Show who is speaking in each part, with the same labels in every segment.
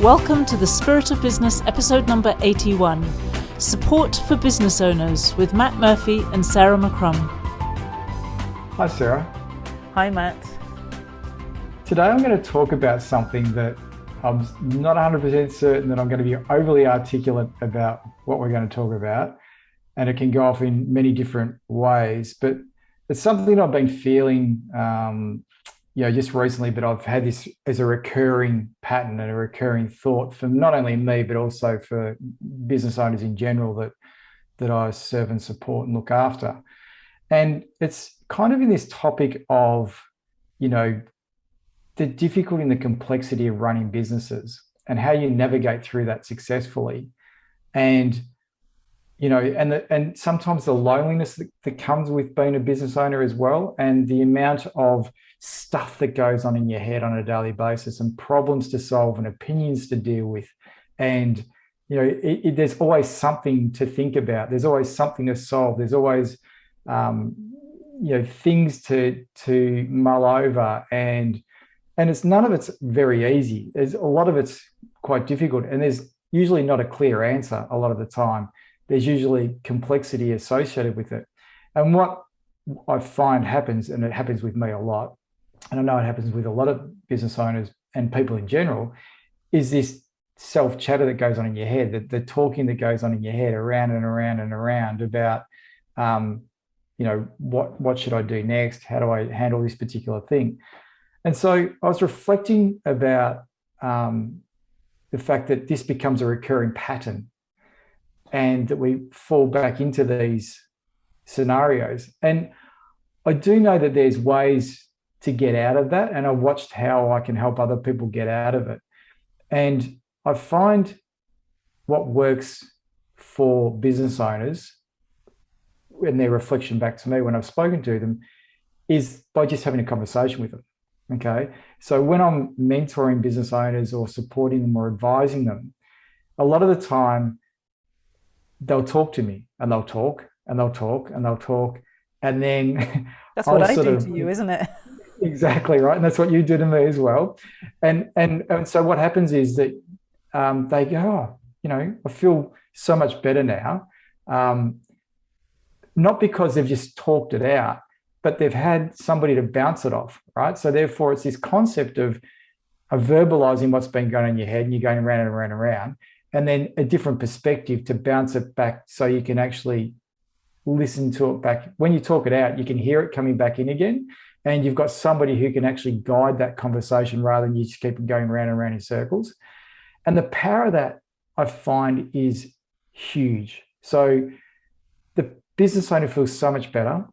Speaker 1: Welcome to the Spirit of Business episode number 81, Support for Business Owners with Matt Murphy and Sarah McCrum.
Speaker 2: Hi Sarah.
Speaker 1: Hi Matt.
Speaker 2: Today I'm going to talk about something that I'm not 100% certain that I'm going to be overly articulate about what we're going to talk about, and it can go off in many different ways, but it's something I've been feeling just recently, but I've had this as a recurring pattern and a recurring thought for not only me, but also for business owners in general that I serve and support and look after. And it's kind of in this topic of, the difficulty and the complexity of running businesses and how you navigate through that successfully. And, and sometimes the loneliness that comes with being a business owner as well, and the amount of stuff that goes on in your head on a daily basis and problems to solve and opinions to deal with. And, there's always something to think about. There's always something to solve. There's always, things to mull over. And none of it's very easy. There's a lot of it's quite difficult. And there's usually not a clear answer a lot of the time. There's usually complexity associated with it. And what I find happens, and it happens with me a lot, and I know it happens with a lot of business owners and people in general, is this self-chatter that goes on in your head, the talking that goes on in your head around and around and around about, what should I do next? How do I handle this particular thing? And so I was reflecting about the fact that this becomes a recurring pattern and that we fall back into these scenarios. And I do know that there's ways to get out of that, and I've watched how I can help other people get out of it. And I find what works for business owners and their reflection back to me when I've spoken to them is by just having a conversation with them. Okay. So when I'm mentoring business owners or supporting them or advising them, a lot of the time they'll talk to me and they'll talk and they'll talk and they'll talk. And then
Speaker 1: that's what I do to you, isn't it?
Speaker 2: Exactly right. And that's what you do to me as well. And so what happens is that they go, I feel so much better now. Not because they've just talked it out, but they've had somebody to bounce it off, right? So therefore it's this concept of verbalizing what's been going on in your head and you're going around and around and around, and then a different perspective to bounce it back so you can actually listen to it back. When you talk it out, you can hear it coming back in again, and you've got somebody who can actually guide that conversation rather than you just keep going around and around in circles. And the power of that, I find, is huge. So the business owner feels so much better,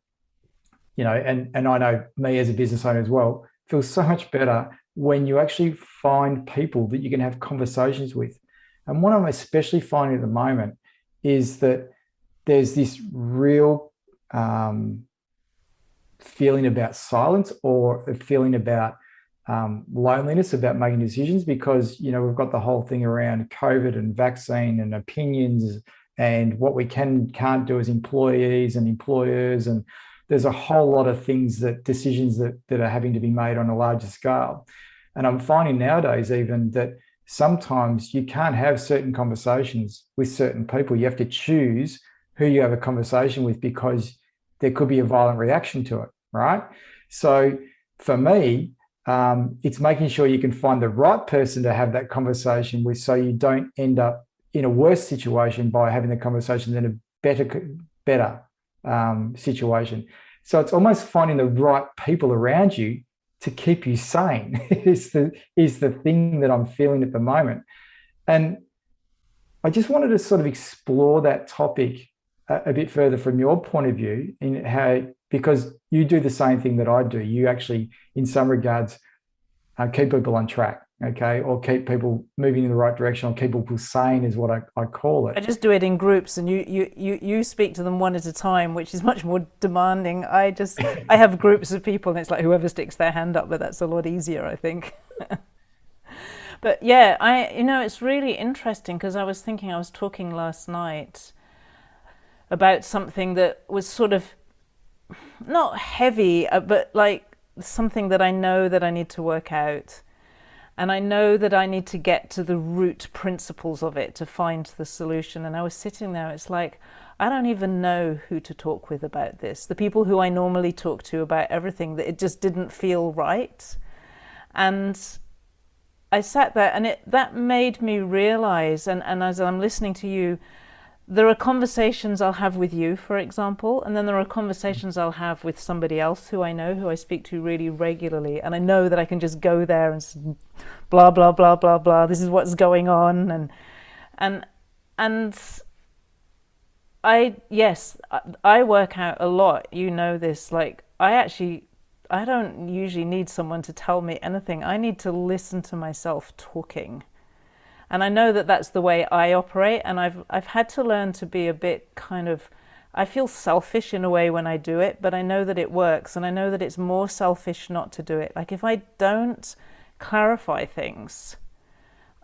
Speaker 2: and I know me as a business owner as well, feels so much better when you actually find people that you can have conversations with. And what I'm especially finding at the moment is that there's this real feeling about silence, or a feeling about loneliness about making decisions, because we've got the whole thing around COVID and vaccine and opinions and what we can't do as employees and employers, and there's a whole lot of decisions that are having to be made on a larger scale. And I'm finding nowadays even that sometimes you can't have certain conversations with certain people. You have to choose who you have a conversation with because there could be a violent reaction to it, right? So for me, it's making sure you can find the right person to have that conversation with, so you don't end up in a worse situation by having the conversation than a better situation. So it's almost finding the right people around you to keep you sane is the thing that I'm feeling at the moment. And I just wanted to sort of explore that topic a bit further from your point of view, in how, because you do the same thing that I do. You actually, in some regards, keep people on track, okay, or keep people moving in the right direction, or keep people sane is what I call it.
Speaker 1: I just do it in groups, and you speak to them one at a time, which is much more demanding. I have groups of people, and it's like whoever sticks their hand up, but that's a lot easier, I think. But yeah, it's really interesting, because I was talking last night about something that was sort of not heavy, but like something that I know that I need to work out. And I know that I need to get to the root principles of it to find the solution. And I was sitting there, it's like, I don't even know who to talk with about this. The people who I normally talk to about everything, that it just didn't feel right. And I sat there, and that made me realize, and as I'm listening to you, there are conversations I'll have with you, for example, and then there are conversations I'll have with somebody else who I know, who I speak to really regularly, and I know that I can just go there and blah blah blah blah blah. This is what's going on, and I work out a lot. You know this. Like I don't usually need someone to tell me anything. I need to listen to myself talking. And I know that that's the way I operate, and I've had to learn to be a bit kind of, I feel selfish in a way when I do it, but I know that it works, and I know that it's more selfish not to do it. Like if I don't clarify things,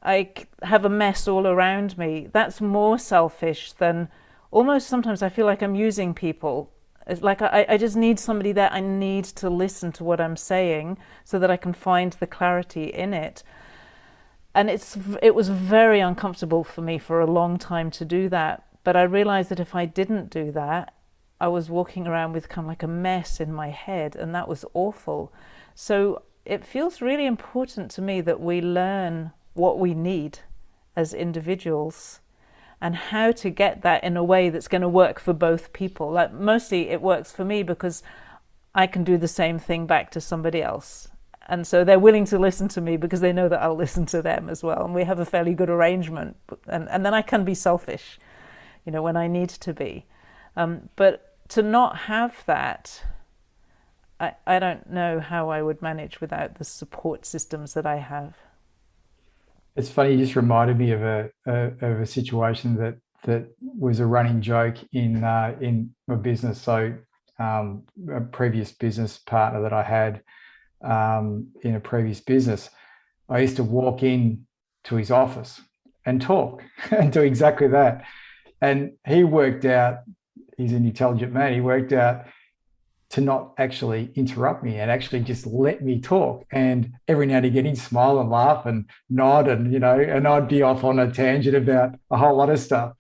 Speaker 1: I have a mess all around me. That's more selfish than, almost sometimes I feel like I'm using people. It's like I just need somebody there. I need to listen to what I'm saying so that I can find the clarity in it. And it was very uncomfortable for me for a long time to do that. But I realized that if I didn't do that, I was walking around with kind of like a mess in my head, and that was awful. So it feels really important to me that we learn what we need as individuals and how to get that in a way that's going to work for both people. Like mostly it works for me because I can do the same thing back to somebody else. And so they're willing to listen to me because they know that I'll listen to them as well. And we have a fairly good arrangement. And then I can be selfish, when I need to be. But to not have that, I don't know how I would manage without the support systems that I have.
Speaker 2: It's funny, you just reminded me of a situation that was a running joke in my business. So a previous business partner that I had in a previous business, I used to walk in to his office and talk and do exactly that. And he worked out, he's an intelligent man, he worked out to not actually interrupt me and actually just let me talk. And every now and again he'd smile and laugh and nod and I'd be off on a tangent about a whole lot of stuff.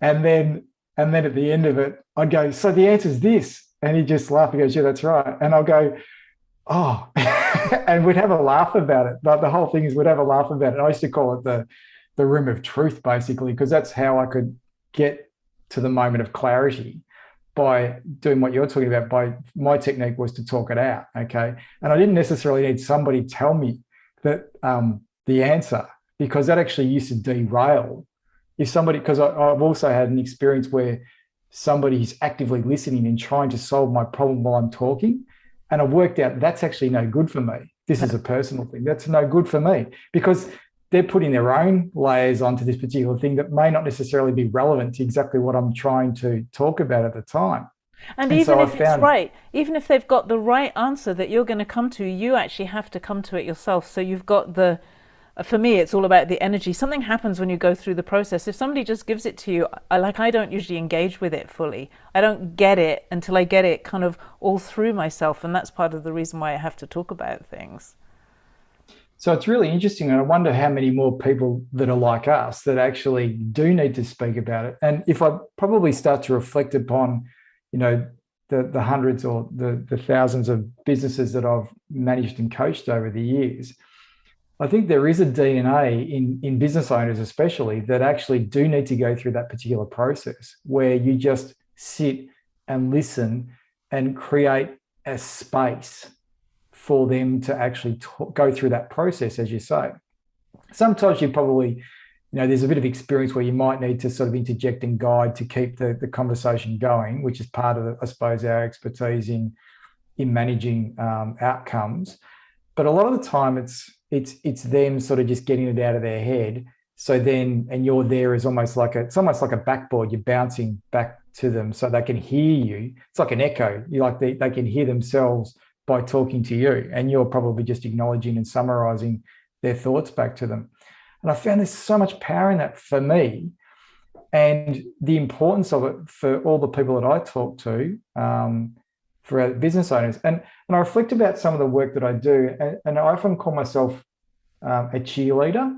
Speaker 2: And then at the end of it, I'd go, so the answer is this. And he'd just laugh and goes, yeah, that's right. And I'll go, oh, and we'd have a laugh about it. But the whole thing is we'd have a laugh about it. I used to call it the room of truth, basically, because that's how I could get to the moment of clarity by doing what you're talking about. By my technique was to talk it out, okay? And I didn't necessarily need somebody to tell me that the answer, because that actually used to derail. If somebody, because I've also had an experience where somebody's actively listening and trying to solve my problem while I'm talking, and I've worked out that's actually no good for me. This is a personal thing. That's no good for me because they're putting their own layers onto this particular thing that may not necessarily be relevant to exactly what I'm trying to talk about at the time.
Speaker 1: And even if it's right, even if they've got the right answer that you're going to come to, you actually have to come to it yourself. So you've got for me, it's all about the energy. Something happens when you go through the process. If somebody just gives it to you, I don't usually engage with it fully. I don't get it until I get it kind of all through myself. And that's part of the reason why I have to talk about things.
Speaker 2: So it's really interesting. And I wonder how many more people that are like us that actually do need to speak about it. And if I probably start to reflect upon, the hundreds or the thousands of businesses that I've managed and coached over the years, I think there is a DNA in business owners especially that actually do need to go through that particular process where you just sit and listen and create a space for them to actually go through that process, as you say. Sometimes you probably, there's a bit of experience where you might need to sort of interject and guide to keep the conversation going, which is part of, I suppose, our expertise in managing outcomes. But a lot of the time it's them sort of just getting it out of their head. So then, and you're there as almost like a backboard. You're bouncing back to them so they can hear you. It's like an echo. They can hear themselves by talking to you, and you're probably just acknowledging and summarizing their thoughts back to them. And I found there's so much power in that for me, and the importance of it for all the people that I talk to, for business owners. And I reflect about some of the work that I do, and I often call myself a cheerleader,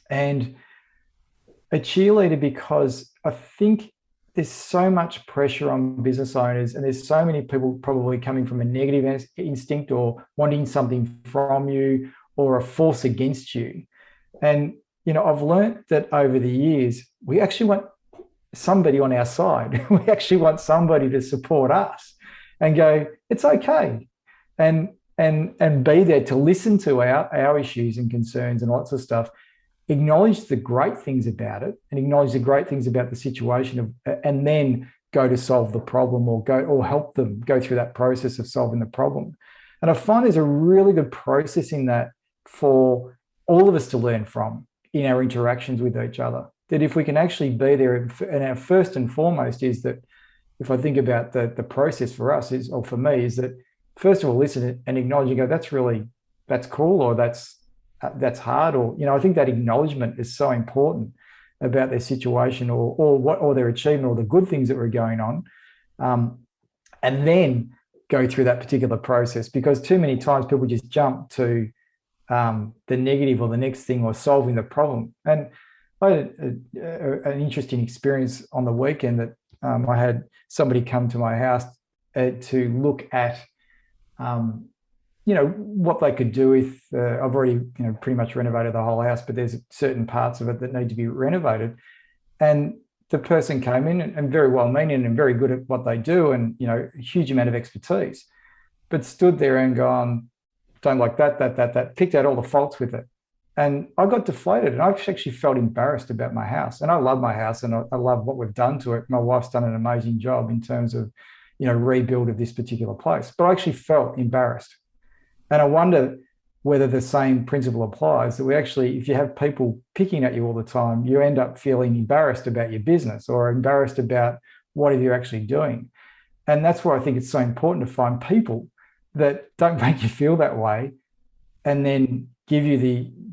Speaker 2: and a cheerleader because I think there's so much pressure on business owners, and there's so many people probably coming from a negative instinct or wanting something from you or a force against you. And I've learned that over the years, we actually want somebody on our side. We actually want somebody to support us and go, it's okay. And be there to listen to our issues and concerns and lots of stuff, acknowledge the great things about it and acknowledge the great things about the situation and then go to solve the problem or help them go through that process of solving the problem. And I find there's a really good process in that for all of us to learn from in our interactions with each other. That if we can actually be there, and our first and foremost is that if I think about the process for us is, or for me, is that first of all, listen and acknowledge and go, that's cool, or that's hard, or I think that acknowledgement is so important about their situation or their achievement or the good things that were going on, and then go through that particular process, because too many times people just jump to the negative or the next thing or solving the problem. And I had an interesting experience on the weekend that I had somebody come to my house to look at what they could do with, I've already, pretty much renovated the whole house, but there's certain parts of it that need to be renovated. And the person came in and very well meaning and very good at what they do and, a huge amount of expertise, but stood there and gone, don't like that, picked out all the faults with it. And I got deflated and I actually felt embarrassed about my house. And I love my house and I love what we've done to it. My wife's done an amazing job in terms of, rebuild of this particular place, but I actually felt embarrassed. And I wonder whether the same principle applies, that we actually, if you have people picking at you all the time, you end up feeling embarrassed about your business or embarrassed about what you're actually doing. And that's why I think it's so important to find people that don't make you feel that way and then give you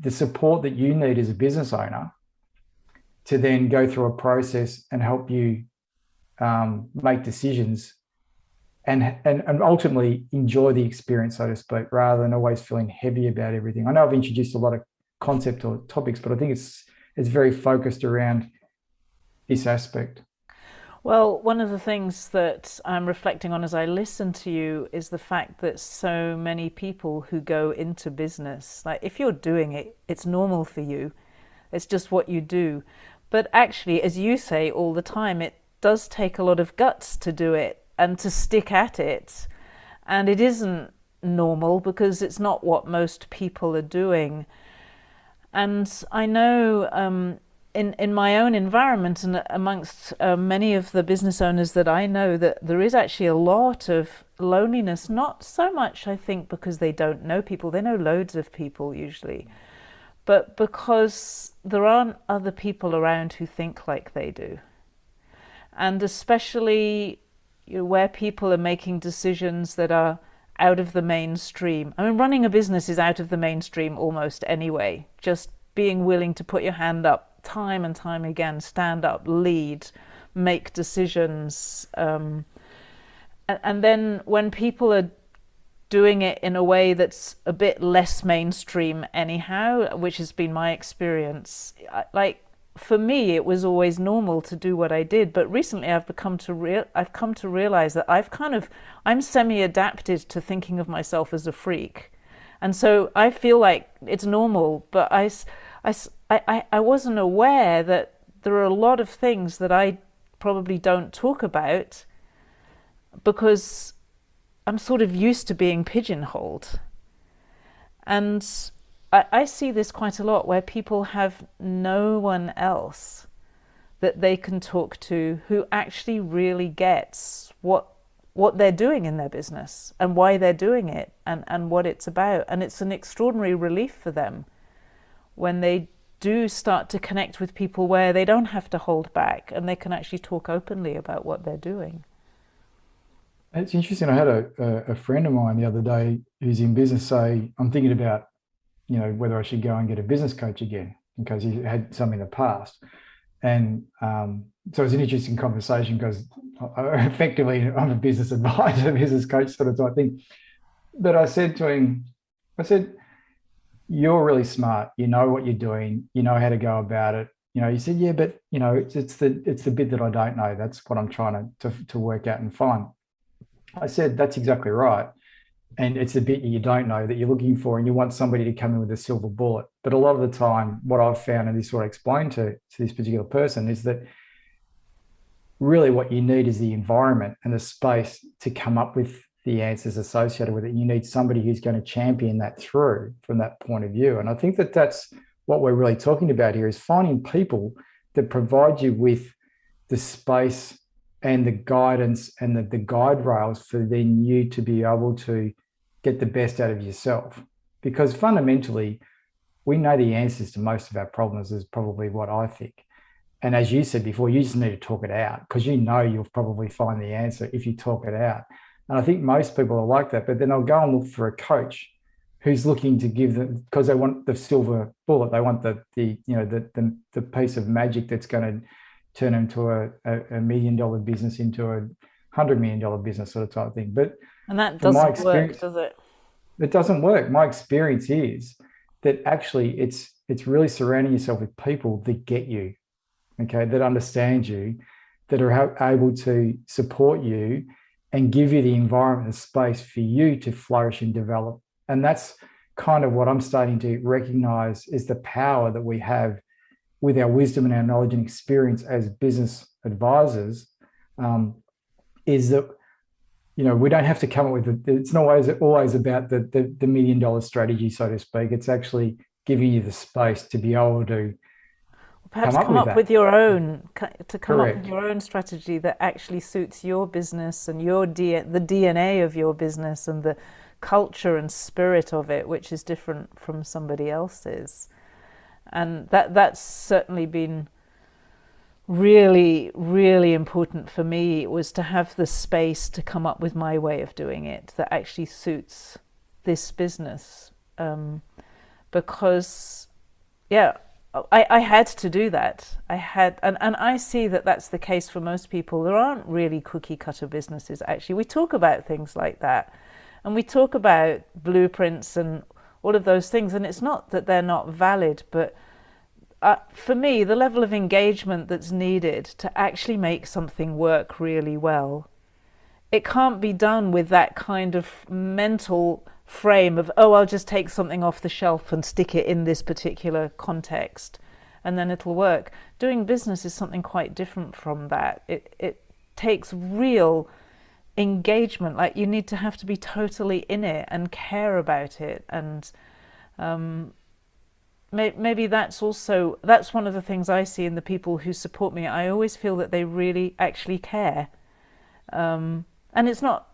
Speaker 2: the support that you need as a business owner to then go through a process and help you make decisions and ultimately enjoy the experience, so to speak, rather than always feeling heavy about everything. I know I've introduced a lot of concept or topics, but I think it's very focused around this aspect.
Speaker 1: Well, one of the things that I'm reflecting on as I listen to you is the fact that so many people who go into business, like if you're doing it, it's normal for you. It's just what you do. But actually, as you say all the time, it does take a lot of guts to do it and to stick at it. And it isn't normal because it's not what most people are doing. And I know in my own environment and amongst many of the business owners that I know, that there is actually a lot of loneliness, not so much, I think, because they don't know people. They know loads of people usually, but because there aren't other people around who think like they do. And especially where people are making decisions that are out of the mainstream. I mean, running a business is out of the mainstream almost anyway. Just being willing to put your hand up time and time again, stand up, lead, make decisions. And then when people are doing it in a way that's a bit less mainstream anyhow, which has been my experience, like for me, it was always normal to do what I did. But recently I've come to realize that I'm semi-adapted to thinking of myself as a freak. And so I feel like it's normal, but I wasn't aware that there are a lot of things that I probably don't talk about because I'm sort of used to being pigeonholed. And I see this quite a lot where people have no one else that they can talk to who actually really gets what they're doing in their business and why they're doing it and what it's about. And it's an extraordinary relief for them when they do start to connect with people where they don't have to hold back and they can actually talk openly about what they're doing.
Speaker 2: It's interesting. I had a friend of mine the other day who's in business say, I'm thinking about, whether I should go and get a business coach again because he had some in the past. And so it was an interesting conversation because effectively I'm a business advisor, business coach sort of type thing. But I said to him, you're really smart. You know what you're doing. You know how to go about it. You said, yeah, but it's the bit that I don't know. That's what I'm trying to work out and find. I said, that's exactly right. And it's the bit you don't know that you're looking for, and you want somebody to come in with a silver bullet. But a lot of the time, what I've found, and this is what I explained to this particular person, is that really what you need is the environment and the space to come up with the answers associated with it. You need somebody who's going to champion that through from that point of view. And I think that that's what we're really talking about here, is finding people that provide you with the space and the guidance and the guide rails for then you to be able to get the best out of yourself. Because fundamentally, we know the answers to most of our problems, is probably what I think. And as you said before, you just need to talk it out, because you'll probably find the answer if you talk it out. And I think most people are like that, but then they'll go and look for a coach who's looking to give them, because they want the silver bullet, they want the piece of magic that's going to turn into $1 million business into $100 million business, sort of type thing. But
Speaker 1: And that
Speaker 2: from my
Speaker 1: doesn't work,
Speaker 2: experience,
Speaker 1: does it?
Speaker 2: it doesn't work. My experience is that actually it's really surrounding yourself with people that get you, okay, that understand you, that are able to support you and give you the environment and space for you to flourish and develop. And that's kind of what I'm starting to recognize is the power that we have with our wisdom and our knowledge and experience as business advisors, is that we don't have to come up with it. It's not always about the $1 million strategy, so to speak. It's actually giving you the space to be able to come
Speaker 1: Perhaps
Speaker 2: up
Speaker 1: come
Speaker 2: with
Speaker 1: up
Speaker 2: that.
Speaker 1: with your own, to come up with
Speaker 2: Correct.
Speaker 1: your own strategy that actually suits your business and the DNA of your business and the culture and spirit of it, which is different from somebody else's. And that's certainly been really, really important for me. It was to have the space to come up with my way of doing it that actually suits this business. Because, yeah, I had to do that. And I see that that's the case for most people. There aren't really cookie cutter businesses, actually. We talk about things like that, and we talk about blueprints and all of those things, and it's not that they're not valid, but for me, the level of engagement that's needed to actually make something work really well, it can't be done with that kind of mental frame of, oh, I'll just take something off the shelf and stick it in this particular context and then it'll work. Doing business is something quite different from that. It takes real engagement. Like, you need to have to be totally in it and care about it. And maybe that's one of the things I see in the people who support me. I always feel that they really actually care. And it's not,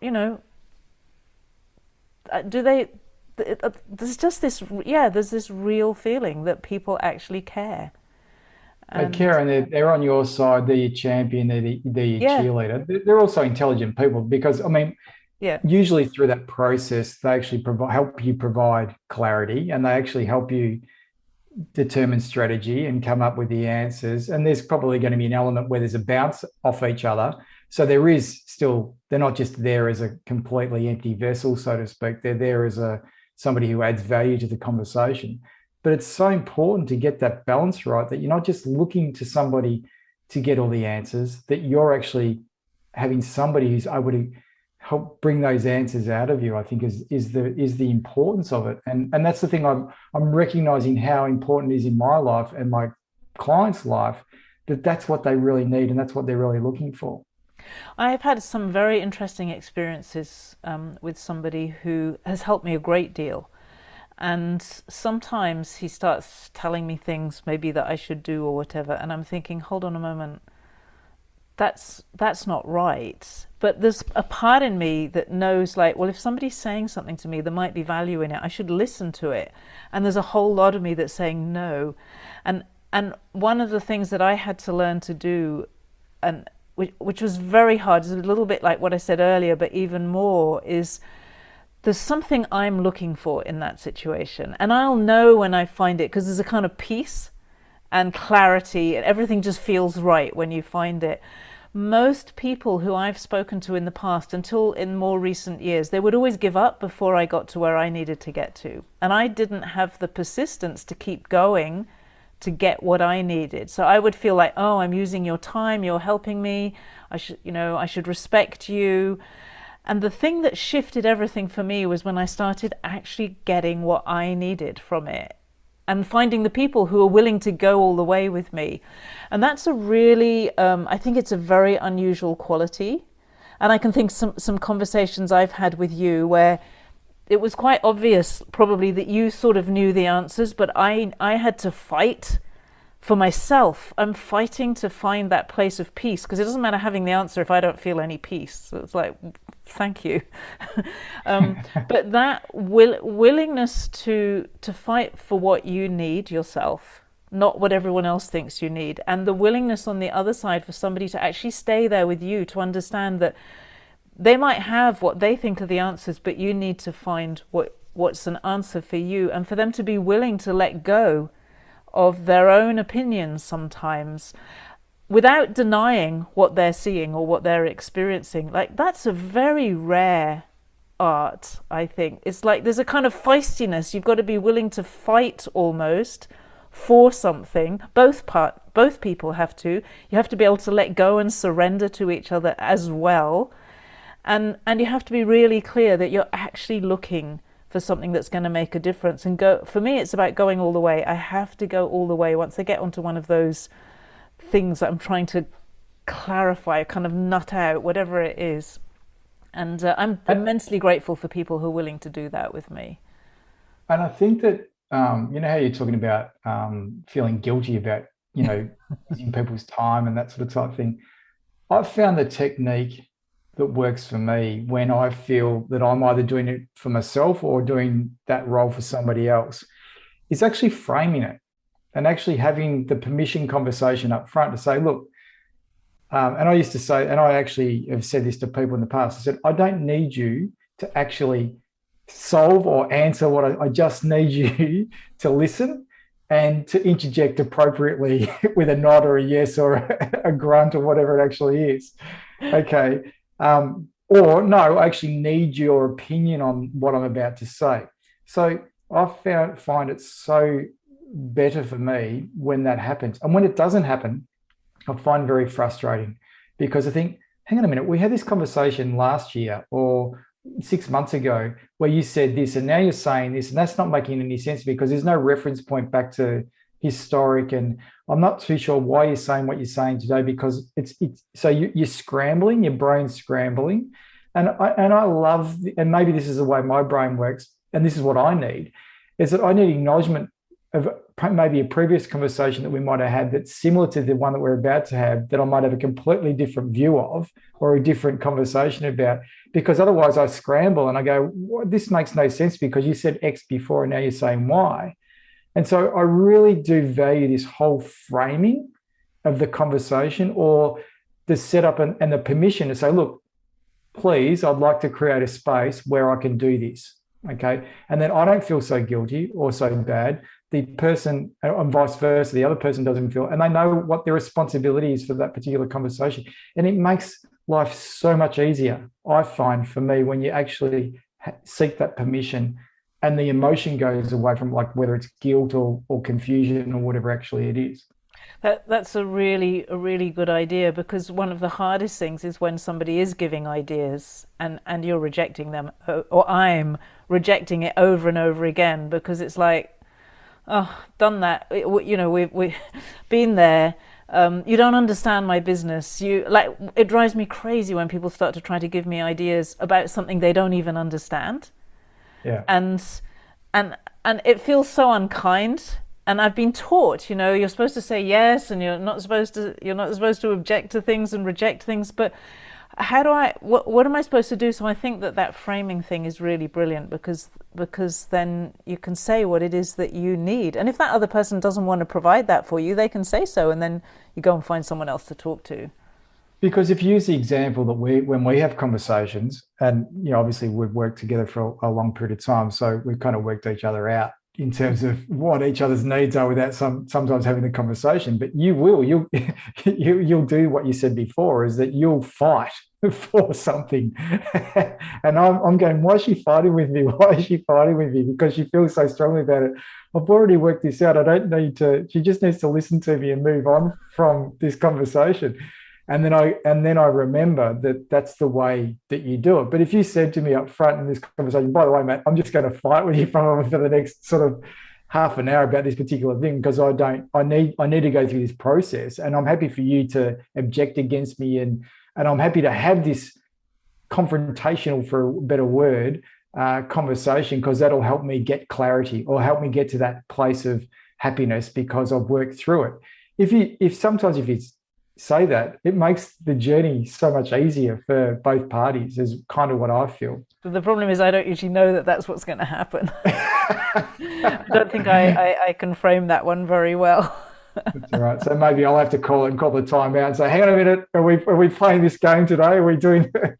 Speaker 1: do they, there's just this, there's this real feeling that people actually care.
Speaker 2: They
Speaker 1: And
Speaker 2: care, and they're on your side. They're your champion. They're your
Speaker 1: yeah,
Speaker 2: cheerleader. They're also intelligent people, because I mean,
Speaker 1: yeah,
Speaker 2: usually through that process, they actually help you provide clarity, and they actually help you determine strategy and come up with the answers. And there's probably going to be an element where there's a bounce off each other. So they're not just there as a completely empty vessel, so to speak. They're there as somebody who adds value to the conversation. But it's so important to get that balance right, that you're not just looking to somebody to get all the answers, that you're actually having somebody who's able to help bring those answers out of you. I think is the importance of it. And that's the thing, I'm recognizing how important it is in my life and my clients' life, that's what they really need, and that's what they're really looking for.
Speaker 1: I've had some very interesting experiences with somebody who has helped me a great deal. And sometimes he starts telling me things maybe that I should do or whatever, and I'm thinking, hold on a moment, that's not right. But there's a part in me that knows, like, well, if somebody's saying something to me, there might be value in it. I should listen to it. And there's a whole lot of me that's saying no. And one of the things that I had to learn to do, and which was very hard, is a little bit like what I said earlier, but even more, is there's something I'm looking for in that situation. And I'll know when I find it, because there's a kind of peace and clarity, and everything just feels right when you find it. most people who I've spoken to in the past, until in more recent years, they would always give up before I got to where I needed to get to. And I didn't have the persistence to keep going to get what I needed. So I would feel like, oh, I'm using your time, you're helping me, I should respect you. And the thing that shifted everything for me was when I started actually getting what I needed from it and finding the people who are willing to go all the way with me. And that's a really, I think it's a very unusual quality. And I can think some conversations I've had with you where it was quite obvious probably that you sort of knew the answers, but I had to fight for myself. I'm fighting to find that place of peace, because it doesn't matter having the answer if I don't feel any peace. So it's like, thank you. But that willingness to fight for what you need yourself, not what everyone else thinks you need, and the willingness on the other side for somebody to actually stay there with you, to understand that they might have what they think are the answers, but you need to find what's an answer for you, and for them to be willing to let go of their own opinions sometimes without denying what they're seeing or what they're experiencing. Like, that's a very rare art, I think. It's like there's a kind of feistiness. You've got to be willing to fight almost for something. Both people have to. You have to be able to let go and surrender to each other as well. And you have to be really clear that you're actually looking for something that's going to make a difference. And for me, it's about going all the way. I have to go all the way. Once I get onto one of those things that I'm trying to clarify, kind of nut out, whatever it is. And I'm immensely grateful for people who are willing to do that with me.
Speaker 2: And I think that, you know how you're talking about feeling guilty about, using people's time and that sort of type thing. I've found the technique that works for me when I feel that I'm either doing it for myself or doing that role for somebody else is actually framing it and actually having the permission conversation up front to say, look, and I used to say, and I actually have said this to people in the past, I said, I don't need you to actually solve or answer what I just need you to listen and to interject appropriately with a nod or a yes or a grunt or whatever it actually is. Okay. Or no, I actually need your opinion on what I'm about to say. So I find it so better for me when that happens. And when it doesn't happen, I find very frustrating, because I think, hang on a minute, we had this conversation last year or 6 months ago where you said this and now you're saying this, and that's not making any sense because there's no reference point back to historic, and I'm not too sure why you're saying what you're saying today, because it's so you're scrambling, your brain's scrambling, and I love, and maybe this is the way my brain works, and this is what I need, is that I need acknowledgement of maybe a previous conversation that we might have had that's similar to the one that we're about to have, that I might have a completely different view of or a different conversation about, because otherwise I scramble and I go, well, this makes no sense because you said X before and now you're saying Y. And so I really do value this whole framing of the conversation, or the setup and the permission to say, look, please, I'd like to create a space where I can do this. Okay. And then I don't feel so guilty or so bad. The person, and vice versa, the other person doesn't feel, and they know what their responsibility is for that particular conversation. And it makes life so much easier, I find, for me, when you actually seek that permission and the emotion goes away from, like, whether it's guilt or confusion or whatever actually it is.
Speaker 1: That's a really good idea, because one of the hardest things is when somebody is giving ideas and you're rejecting them, or I'm rejecting it over and over again, because it's like, oh, done that. We've been there. You don't understand my business. It drives me crazy when people start to try to give me ideas about something they don't even understand.
Speaker 2: Yeah.
Speaker 1: And it feels so unkind. And I've been taught, you're supposed to say yes, and you're not supposed to object to things and reject things. But what am I supposed to do? So I think that framing thing is really brilliant, because then you can say what it is that you need. And if that other person doesn't want to provide that for you, they can say so, and then you go and find someone else to talk to.
Speaker 2: Because if you use the example that when we have conversations, and obviously we've worked together for a long period of time, so we've kind of worked each other out in terms of what each other's needs are without sometimes having the conversation. But you'll you'll do what you said before, is that you'll fight for something. And I'm going, why is she fighting with me? Why is she fighting with me? Because she feels so strongly about it. I've already worked this out. I don't need to, she just needs to listen to me and move on from this conversation. And then I remember that that's the way that you do it. But if you said to me up front in this conversation, by the way, mate, I'm just going to fight with you for the next sort of half an hour about this particular thing, because I need to go through this process, and I'm happy for you to object against me, and I'm happy to have this confrontational, for a better word, conversation, because that'll help me get clarity or help me get to that place of happiness because I've worked through it. If you say that, it makes the journey so much easier for both parties, is kind of what I feel.
Speaker 1: But the problem is I don't usually know that that's what's going to happen. I don't think I can frame that one very well.
Speaker 2: That's all right. So maybe I'll have to call the timeout and say, hang on a minute, are we playing this game today? Are we doing that?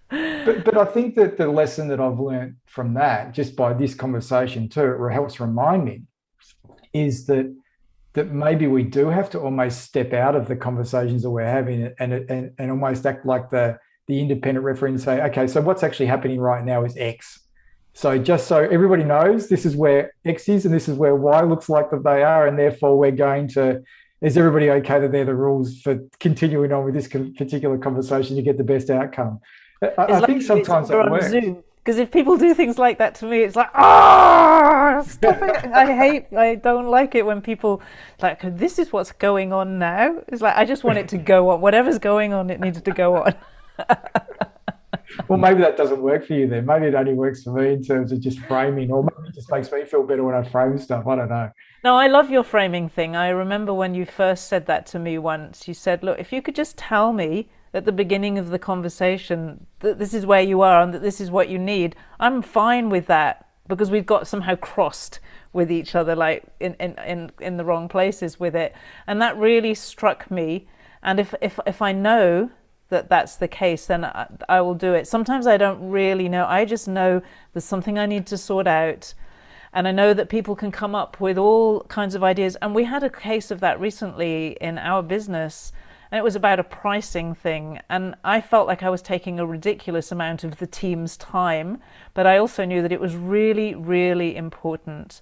Speaker 2: But I think that the lesson that I've learned from that, just by this conversation too, it helps remind me, is that maybe we do have to almost step out of the conversations that we're having, and almost act like the independent referee and say, okay, so what's actually happening right now is X. So just so everybody knows, this is where X is and this is where Y looks like that they are, and therefore we're going to, is everybody okay that they're the rules for continuing on with this particular conversation to get the best outcome? I think sometimes that works.
Speaker 1: Because if people do things like that to me, it's like, ah, stop it. I don't like it when people, like, this is what's going on now. It's like, I just want it to go on. Whatever's going on, it needs to go on.
Speaker 2: Well, maybe that doesn't work for you then. Maybe it only works for me in terms of just framing, or maybe it just makes me feel better when I frame stuff. I don't know.
Speaker 1: No, I love your framing thing. I remember when you first said that to me once, you said, look, if you could just tell me at the beginning of the conversation that this is where you are and that this is what you need, I'm fine with that, because we've got somehow crossed with each other, like in the wrong places with it. And that really struck me. And if I know that that's the case, then I will do it. Sometimes I don't really know. I just know there's something I need to sort out. And I know that people can come up with all kinds of ideas. And we had a case of that recently in our business, and it was about a pricing thing. And I felt like I was taking a ridiculous amount of the team's time, but I also knew that it was really, really important.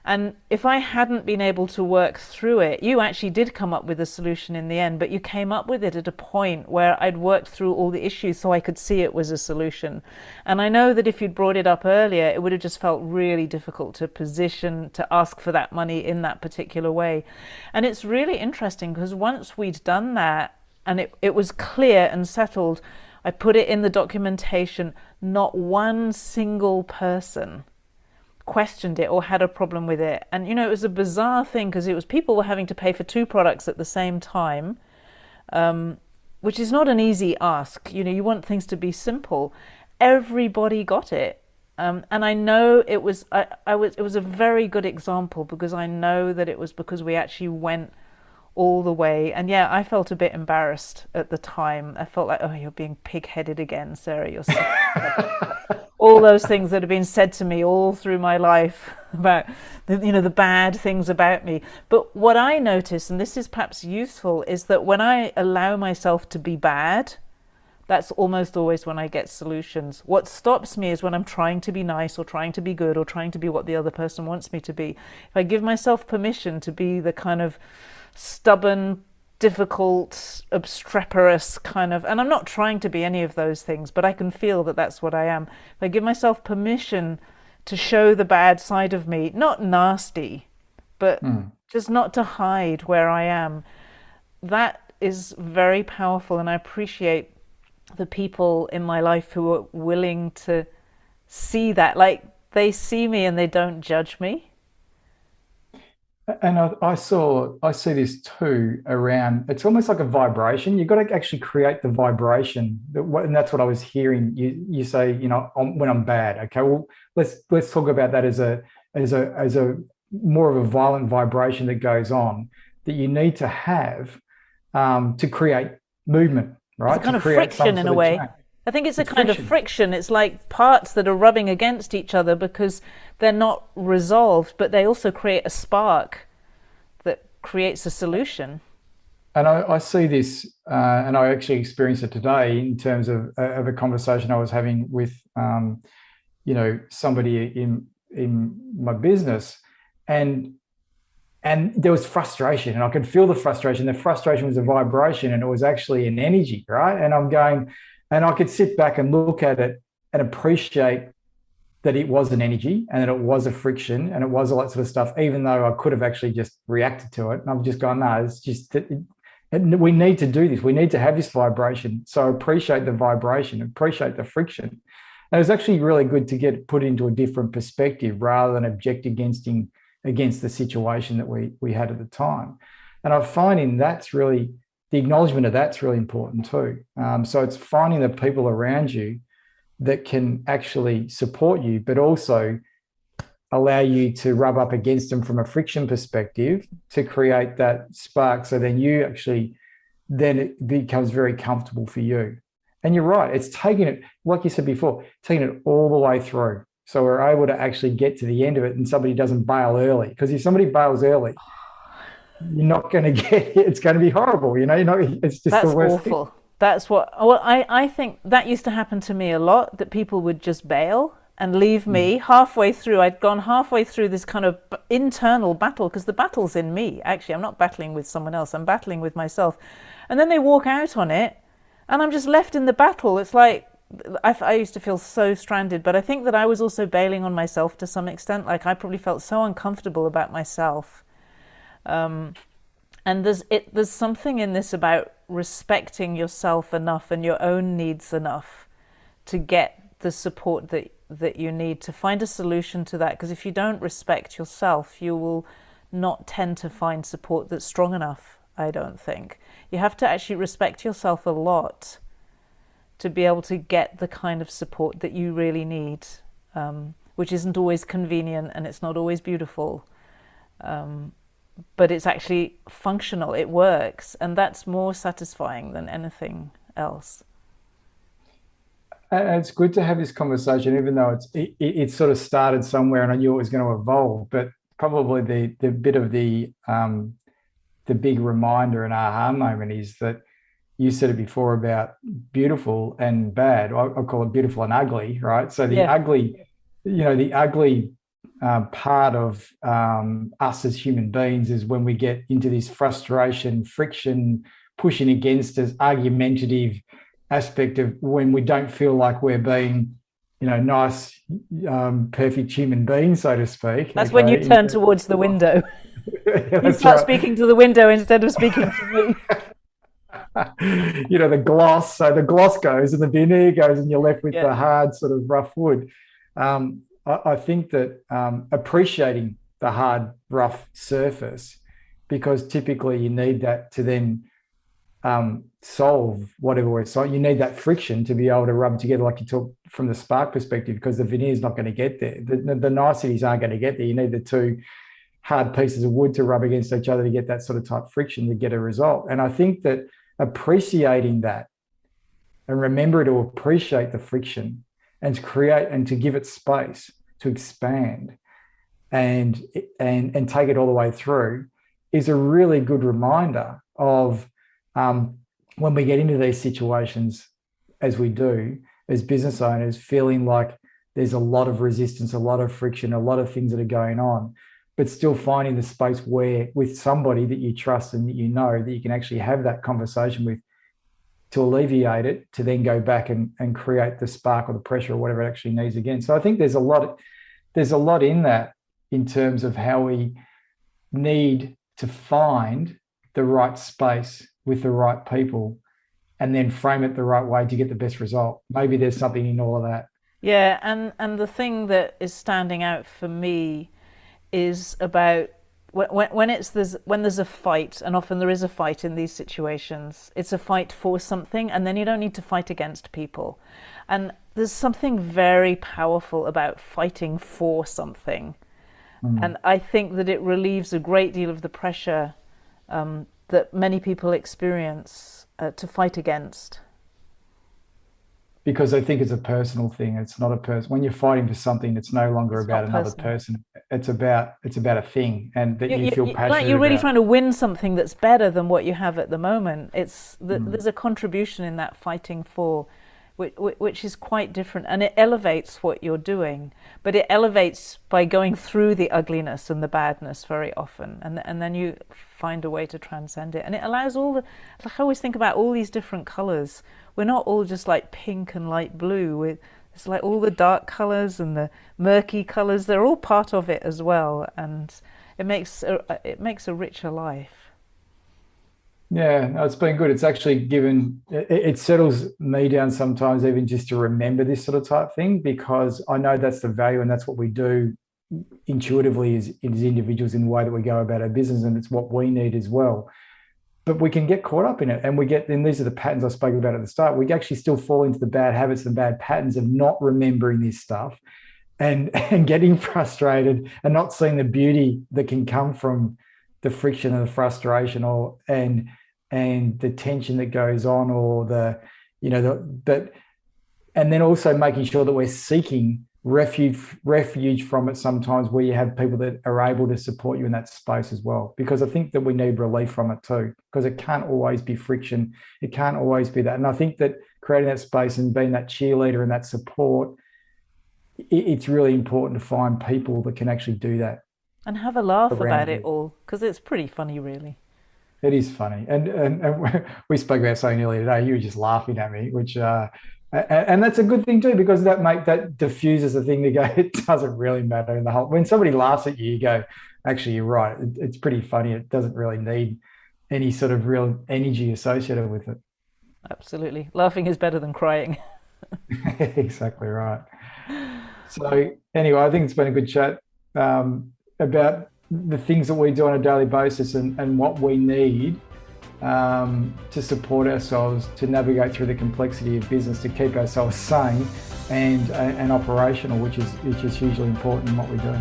Speaker 1: And if I hadn't been able to work through it, you actually did come up with a solution in the end, but you came up with it at a point where I'd worked through all the issues so I could see it was a solution. And I know that if you'd brought it up earlier, it would have just felt really difficult to position, to ask for that money in that particular way. And it's really interesting, because once we'd done that and it was clear and settled, I put it in the documentation, not one single person questioned it or had a problem with it. And it was a bizarre thing, because it was people were having to pay for two products at the same time, which is not an easy ask. You want things to be simple. Everybody got it, and I know it was it was a very good example, because I know that it was because we actually went all the way. And yeah, I felt a bit embarrassed at the time. I felt like, oh, you're being pig-headed again, Sarah. You're so all those things that have been said to me all through my life about the bad things about me. But what I notice, and this is perhaps useful, is that when I allow myself to be bad, that's almost always when I get solutions. What stops me is when I'm trying to be nice or trying to be good or trying to be what the other person wants me to be. If I give myself permission to be the kind of stubborn, difficult, obstreperous kind of, and I'm not trying to be any of those things, but I can feel that that's what I am. If I give myself permission to show the bad side of me, not nasty, but just not to hide where I am, that is very powerful. And I appreciate the people in my life who are willing to see that, like they see me and they don't judge me.
Speaker 2: And I see this too around, it's almost like a vibration. You've got to actually create the vibration. And that's what I was hearing you say, when I'm bad. Okay, well, let's talk about that as a more of a violent vibration that goes on, that you need to have to create movement, right?
Speaker 1: It's a kind of friction in a way. I think it's a
Speaker 2: It's
Speaker 1: kind of
Speaker 2: friction.
Speaker 1: friction. It's like parts that are rubbing against each other because they're not resolved, but they also create a spark that creates a solution.
Speaker 2: And I see this, and I actually experienced it today in terms of a conversation I was having with, somebody in my business, and and there was frustration, and I could feel the frustration. The frustration was a vibration, and it was actually an energy, right? And I'm going, and I could sit back and look at it and appreciate that it was an energy and that it was a friction and it was all that sort of stuff, even though I could have actually just reacted to it. And I've just gone, no, it's just we need to do this. We need to have this vibration. So appreciate the vibration, appreciate the friction. And it was actually really good to get put into a different perspective rather than object against the situation that we had at the time. And I'm finding that's really the acknowledgement of that's really important too. So it's finding the people around you that can actually support you, but also allow you to rub up against them from a friction perspective to create that spark. So then it becomes very comfortable for you. And you're right, it's taking it, like you said before, taking it all the way through. So we're able to actually get to the end of it and somebody doesn't bail early. Because if somebody bails early, you're not going to get it. It's going to be horrible. It's just the
Speaker 1: That's
Speaker 2: worst thing.
Speaker 1: awful. That's what, well, I think that used to happen to me a lot, that people would just bail and leave
Speaker 2: Mm.
Speaker 1: me halfway through. I'd gone halfway through this kind of internal battle because the battle's in me. Actually, I'm not battling with someone else, I'm battling with myself. And then they walk out on it and I'm just left in the battle. It's like, I used to feel so stranded, but I think that I was also bailing on myself to some extent. Like I probably felt so uncomfortable about myself. And there's something in this about respecting yourself enough and your own needs enough to get the support that you need to find a solution to that. Because if you don't respect yourself, you will not tend to find support that's strong enough, I don't think. You have to actually respect yourself a lot to be able to get the kind of support that you really need, which isn't always convenient and it's not always beautiful. But it's actually functional, it works, and that's more satisfying than anything else.
Speaker 2: And it's good to have this conversation, even though it sort of started somewhere, and I knew it was going to evolve. But probably the bit of the big reminder and aha moment is that you said it before about beautiful and bad. I call it beautiful and ugly, right? So the
Speaker 1: Yeah,
Speaker 2: ugly, the ugly part of us as human beings is when we get into this frustration, friction, pushing against us, argumentative aspect of when we don't feel like we're being, nice, perfect human beings, so to speak.
Speaker 1: that's when you
Speaker 2: Okay,
Speaker 1: turn towards the window. You
Speaker 2: that's
Speaker 1: start
Speaker 2: right.
Speaker 1: speaking to the window instead of speaking to me.
Speaker 2: The gloss. So the gloss goes and the veneer goes, and you're left with
Speaker 1: Yeah,
Speaker 2: the hard, sort of rough wood. I think that appreciating the hard, rough surface, because typically you need that to then solve whatever we're solving. You need that friction to be able to rub together, like you talk from the spark perspective, because the veneer is not going to get there. The niceties aren't going to get there. You need the two hard pieces of wood to rub against each other to get that sort of type friction to get a result. And I think that appreciating that and remember to appreciate the friction and to create and to give it space to expand and take it all the way through is a really good reminder of when we get into these situations, as we do as business owners, feeling like there's a lot of resistance, a lot of friction, a lot of things that are going on, but still finding the space where with somebody that you trust and that that you can actually have that conversation with to alleviate it, to then go back and create the spark or the pressure or whatever it actually needs again. So I think there's a lot in that in terms of how we need to find the right space with the right people and then frame it the right way to get the best result. Maybe there's something in all of that.
Speaker 1: yeah, and the thing that is standing out for me is about when there's a fight, and often there is a fight in these situations. It's a fight for something, and then you don't need to fight against people. And there's something very powerful about fighting for something,
Speaker 2: Mm.
Speaker 1: and I think that it relieves a great deal of the pressure that many people experience to fight against.
Speaker 2: because I think it's a personal thing. It's not a person. When you're fighting for something, it's no longer
Speaker 1: It's
Speaker 2: about
Speaker 1: not
Speaker 2: another
Speaker 1: personal.
Speaker 2: person. It's about a thing, and that you feel
Speaker 1: Like
Speaker 2: passionate
Speaker 1: you're really
Speaker 2: about.
Speaker 1: trying to win something that's better than what you have at the moment.
Speaker 2: Mm.
Speaker 1: There's a contribution in that fighting for, which is quite different, and it elevates what you're doing. But it elevates by going through the ugliness and the badness very often, and then you find a way to transcend it. And it allows all the. Like I always think about all these different colours. We're not all just like pink and light blue. It's like all the dark colours and the murky colours. They're all part of it as well, and it makes a richer life.
Speaker 2: Yeah, no, it's been good. It's actually it settles me down sometimes, even just to remember this sort of type thing, because I know that's the value and that's what we do intuitively as individuals in the way that we go about our business, and it's what we need as well. But we can get caught up in it, and and these are the patterns I spoke about at the start. We actually still fall into the bad habits and bad patterns of not remembering this stuff, and getting frustrated and not seeing the beauty that can come from the friction and the frustration, and the tension that goes on, or the you know the that and then also making sure that we're seeking refuge from it sometimes, where you have people that are able to support you in that space as well, because I think that we need relief from it too, because it can't always be friction, it can't always be that. And I think that creating that space and being that cheerleader and that support, it's really important to find people that can actually do that
Speaker 1: And have a laugh about
Speaker 2: around
Speaker 1: it
Speaker 2: you.
Speaker 1: all, because it's pretty funny, really.
Speaker 2: It is funny, and we spoke about something earlier today. You were just laughing at me, which and that's a good thing too, because that diffuses the thing to go. It doesn't really matter in the whole. When somebody laughs at you, you go, actually, you're right. It's pretty funny. It doesn't really need any sort of real energy associated with it.
Speaker 1: Absolutely. Laughing is better than crying.
Speaker 2: Exactly right. So anyway, I think it's been a good chat about the things that we do on a daily basis, and what we need to support ourselves to navigate through the complexity of business, to keep ourselves sane and operational, which is hugely important in what we do.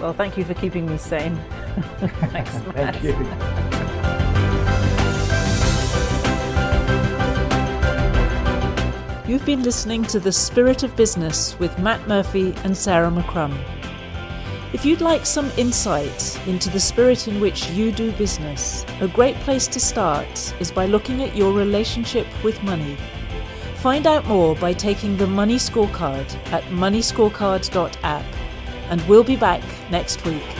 Speaker 1: Well, thank you for keeping me sane. Thanks,
Speaker 2: Thank you.
Speaker 1: Matt. You've been listening to The Spirit of Business with Matt Murphy and Sarah McCrum. If you'd like some insight into the spirit in which you do business, a great place to start is by looking at your relationship with money. Find out more by taking the Money Scorecard at moneyscorecard.app, and we'll be back next week.